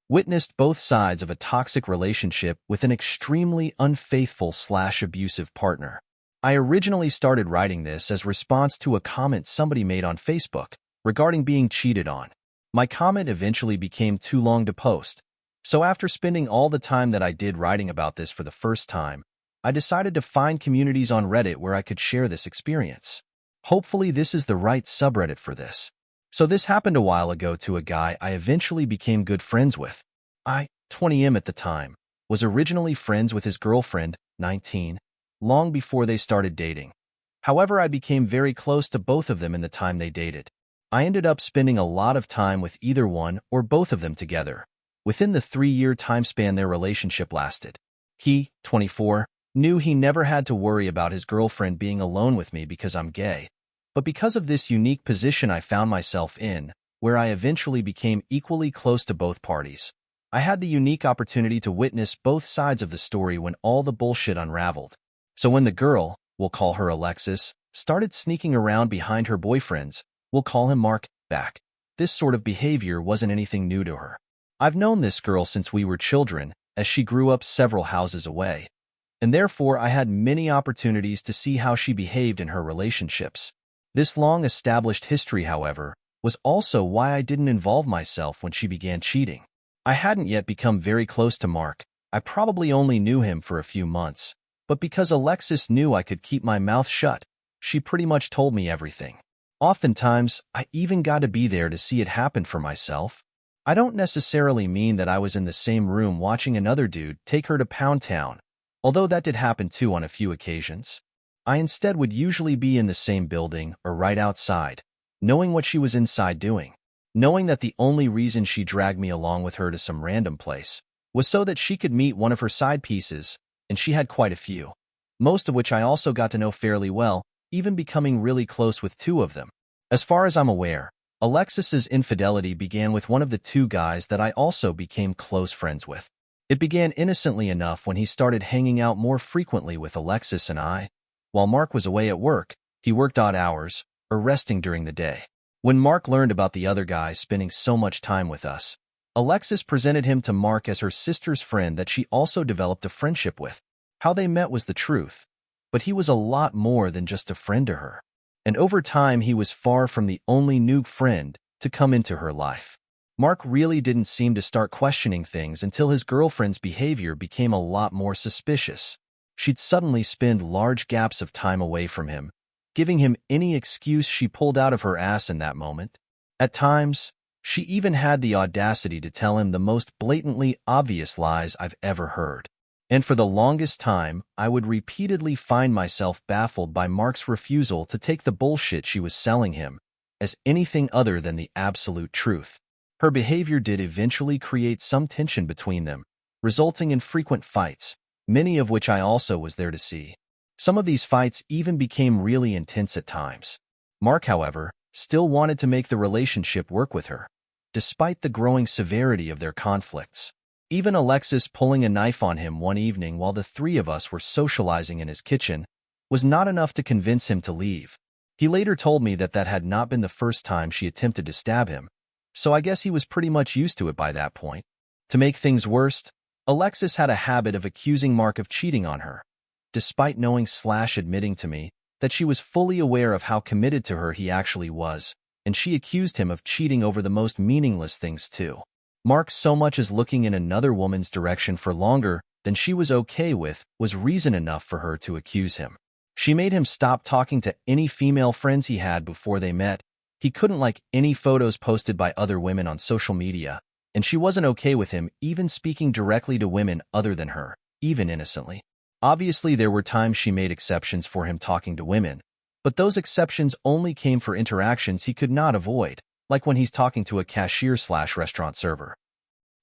witnessed both sides of a toxic relationship with an extremely unfaithful/abusive partner. I originally started writing this as response to a comment somebody made on Facebook regarding being cheated on. My comment eventually became too long to post, so after spending all the time that I did writing about this for the first time, I decided to find communities on Reddit where I could share this experience. Hopefully this is the right subreddit for this. So this happened a while ago to a guy I eventually became good friends with. I, 20 at the time, was originally friends with his girlfriend, 19, long before they started dating. However, I became very close to both of them in the time they dated. I ended up spending a lot of time with either one or both of them together, within the 3-year time span their relationship lasted. He, 24, knew he never had to worry about his girlfriend being alone with me because I'm gay. But because of this unique position I found myself in, where I eventually became equally close to both parties, I had the unique opportunity to witness both sides of the story when all the bullshit unraveled. So when the girl, we'll call her Alexis, started sneaking around behind her boyfriends, we'll call him Mark, back, this sort of behavior wasn't anything new to her. I've known this girl since we were children, as she grew up several houses away, and therefore I had many opportunities to see how she behaved in her relationships. This long-established history, however, was also why I didn't involve myself when she began cheating. I hadn't yet become very close to Mark. I probably only knew him for a few months, but because Alexis knew I could keep my mouth shut, she pretty much told me everything. Oftentimes, I even got to be there to see it happen for myself. I don't necessarily mean that I was in the same room watching another dude take her to Pound Town, although that did happen too on a few occasions. I instead would usually be in the same building or right outside, knowing what she was inside doing, knowing that the only reason she dragged me along with her to some random place was so that she could meet one of her side pieces, and she had quite a few, most of which I also got to know fairly well, even becoming really close with 2 of them. As far as I'm aware, Alexis's infidelity began with one of the 2 guys that I also became close friends with. It began innocently enough when he started hanging out more frequently with Alexis and I. While Mark was away at work, he worked odd hours, or resting during the day. When Mark learned about the other guy spending so much time with us, Alexis presented him to Mark as her sister's friend that she also developed a friendship with. How they met was the truth, but he was a lot more than just a friend to her. And over time, he was far from the only new friend to come into her life. Mark really didn't seem to start questioning things until his girlfriend's behavior became a lot more suspicious. She'd suddenly spend large gaps of time away from him, giving him any excuse she pulled out of her ass in that moment. At times, she even had the audacity to tell him the most blatantly obvious lies I've ever heard. And for the longest time, I would repeatedly find myself baffled by Mark's refusal to take the bullshit she was selling him as anything other than the absolute truth. Her behavior did eventually create some tension between them, resulting in frequent fights, many of which I also was there to see. Some of these fights even became really intense at times. Mark, however, still wanted to make the relationship work with her, despite the growing severity of their conflicts. Even Alexis pulling a knife on him one evening while the 3 of us were socializing in his kitchen was not enough to convince him to leave. He later told me that that had not been the first time she attempted to stab him, so I guess he was pretty much used to it by that point. To make things worse, Alexis had a habit of accusing Mark of cheating on her, despite knowing/admitting to me that she was fully aware of how committed to her he actually was, and she accused him of cheating over the most meaningless things too. Mark so much as looking in another woman's direction for longer than she was okay with was reason enough for her to accuse him. She made him stop talking to any female friends he had before they met. He couldn't like any photos posted by other women on social media, and she wasn't okay with him even speaking directly to women other than her, even innocently. Obviously, there were times she made exceptions for him talking to women, but those exceptions only came for interactions he could not avoid, like when he's talking to a cashier/restaurant server.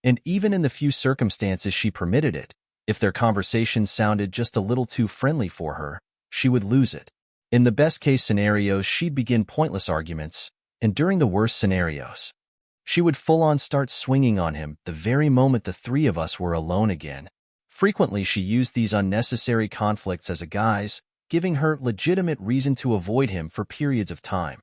And even in the few circumstances she permitted it, if their conversations sounded just a little too friendly for her, she would lose it. In the best-case scenarios, she'd begin pointless arguments, and during the worst scenarios, she would full-on start swinging on him the very moment the 3 of us were alone again. Frequently, she used these unnecessary conflicts as a guise, giving her legitimate reason to avoid him for periods of time,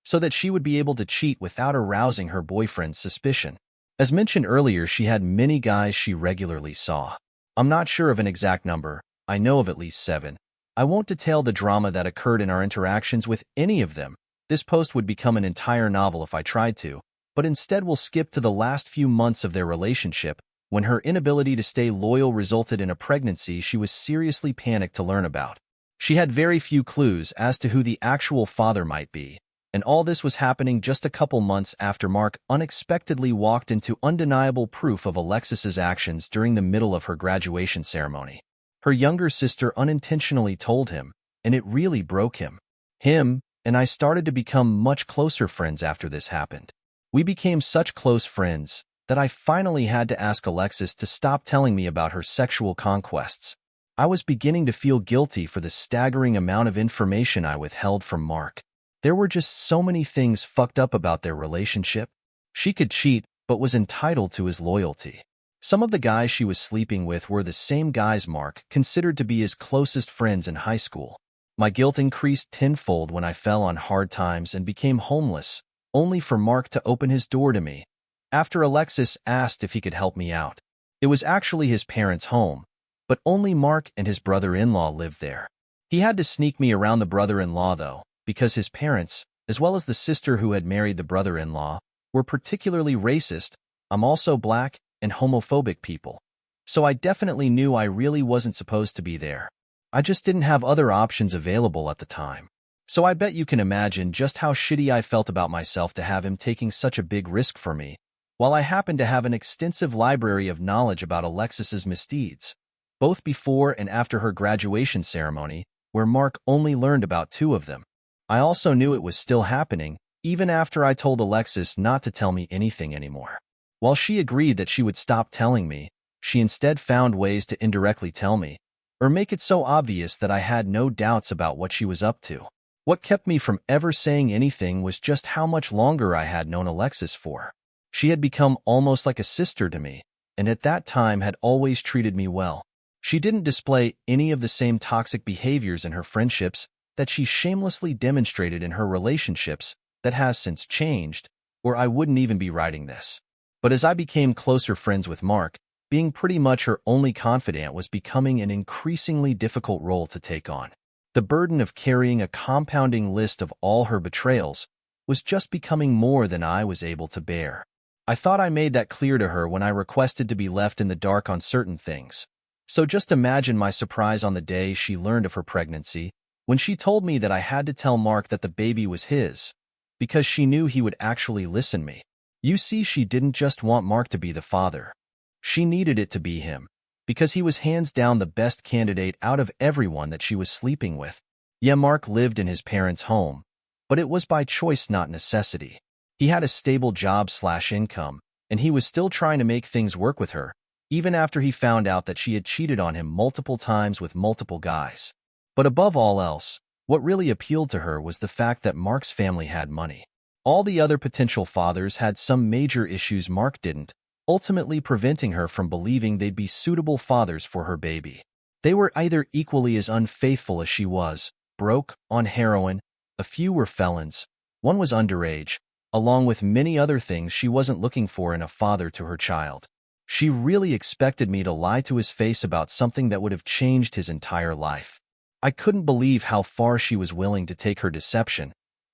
so that she would be able to cheat without arousing her boyfriend's suspicion. As mentioned earlier, she had many guys she regularly saw. I'm not sure of an exact number. I know of at least 7. I won't detail the drama that occurred in our interactions with any of them. This post would become an entire novel if I tried to, but instead we'll skip to the last few months of their relationship, when her inability to stay loyal resulted in a pregnancy she was seriously panicked to learn about. She had very few clues as to who the actual father might be, and all this was happening just a couple months after Mark unexpectedly walked into undeniable proof of Alexis's actions during the middle of her graduation ceremony. Her younger sister unintentionally told him, and it really broke him. Him and I started to become much closer friends after this happened. We became such close friends that I finally had to ask Alexis to stop telling me about her sexual conquests. I was beginning to feel guilty for the staggering amount of information I withheld from Mark. There were just so many things fucked up about their relationship. She could cheat, but was entitled to his loyalty. Some of the guys she was sleeping with were the same guys Mark considered to be his closest friends in high school. My guilt increased tenfold when I fell on hard times and became homeless, only for Mark to open his door to me. After Alexis asked if he could help me out. It was actually his parents' home, but only Mark and his brother-in-law lived there. He had to sneak me around the brother-in-law, though, because his parents, as well as the sister who had married the brother-in-law, were particularly racist. I'm also black and homophobic people, so I definitely knew I really wasn't supposed to be there. I just didn't have other options available at the time. So I bet you can imagine just how shitty I felt about myself to have him taking such a big risk for me, while I happened to have an extensive library of knowledge about Alexis's misdeeds, both before and after her graduation ceremony, where Mark only learned about 2 of them. I also knew it was still happening, even after I told Alexis not to tell me anything anymore. While she agreed that she would stop telling me, she instead found ways to indirectly tell me, or make it so obvious that I had no doubts about what she was up to. What kept me from ever saying anything was just how much longer I had known Alexis for. She had become almost like a sister to me, and at that time had always treated me well. She didn't display any of the same toxic behaviors in her friendships that she shamelessly demonstrated in her relationships that has since changed, or I wouldn't even be writing this. But as I became closer friends with Mark, being pretty much her only confidant was becoming an increasingly difficult role to take on. The burden of carrying a compounding list of all her betrayals was just becoming more than I was able to bear. I thought I made that clear to her when I requested to be left in the dark on certain things. So just imagine my surprise on the day she learned of her pregnancy, when she told me that I had to tell Mark that the baby was his, because she knew he would actually listen me. You see, she didn't just want Mark to be the father. She needed it to be him, because he was hands down the best candidate out of everyone that she was sleeping with. Yeah, Mark lived in his parents' home, but it was by choice, not necessity. He had a stable job/income, and he was still trying to make things work with her, even after he found out that she had cheated on him multiple times with multiple guys. But above all else, what really appealed to her was the fact that Mark's family had money. All the other potential fathers had some major issues Mark didn't, ultimately preventing her from believing they'd be suitable fathers for her baby. They were either equally as unfaithful as she was, broke, on heroin, a few were felons, one was underage, along with many other things she wasn't looking for in a father to her child. She really expected me to lie to his face about something that would have changed his entire life. I couldn't believe how far she was willing to take her deception,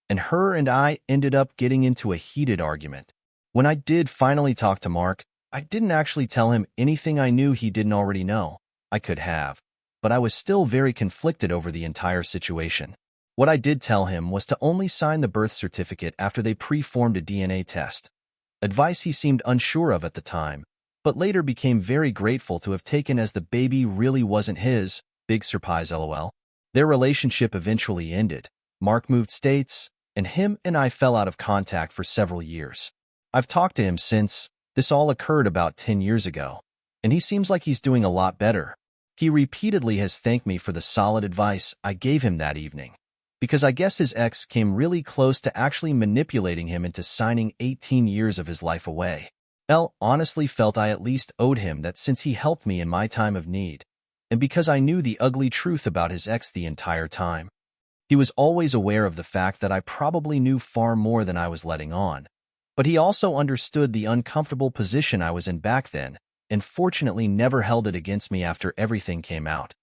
and her and I ended up getting into a heated argument. When I did finally talk to Mark, I didn't actually tell him anything I knew he didn't already know. I could have, but I was still very conflicted over the entire situation. What I did tell him was to only sign the birth certificate after they performed a DNA test, advice he seemed unsure of at the time, but later became very grateful to have taken, as the baby really wasn't his. Big surprise, lol. Their relationship eventually ended. Mark moved states, and him and I fell out of contact for several years. I've talked to him since. This all occurred about 10 years ago, and he seems like he's doing a lot better. He repeatedly has thanked me for the solid advice I gave him that evening, because I guess his ex came really close to actually manipulating him into signing 18 years of his life away. Honestly felt I at least owed him that, since he helped me in my time of need, and because I knew the ugly truth about his ex the entire time. He was always aware of the fact that I probably knew far more than I was letting on, But he also understood the uncomfortable position I was in back then, and fortunately never held it against me after everything came out.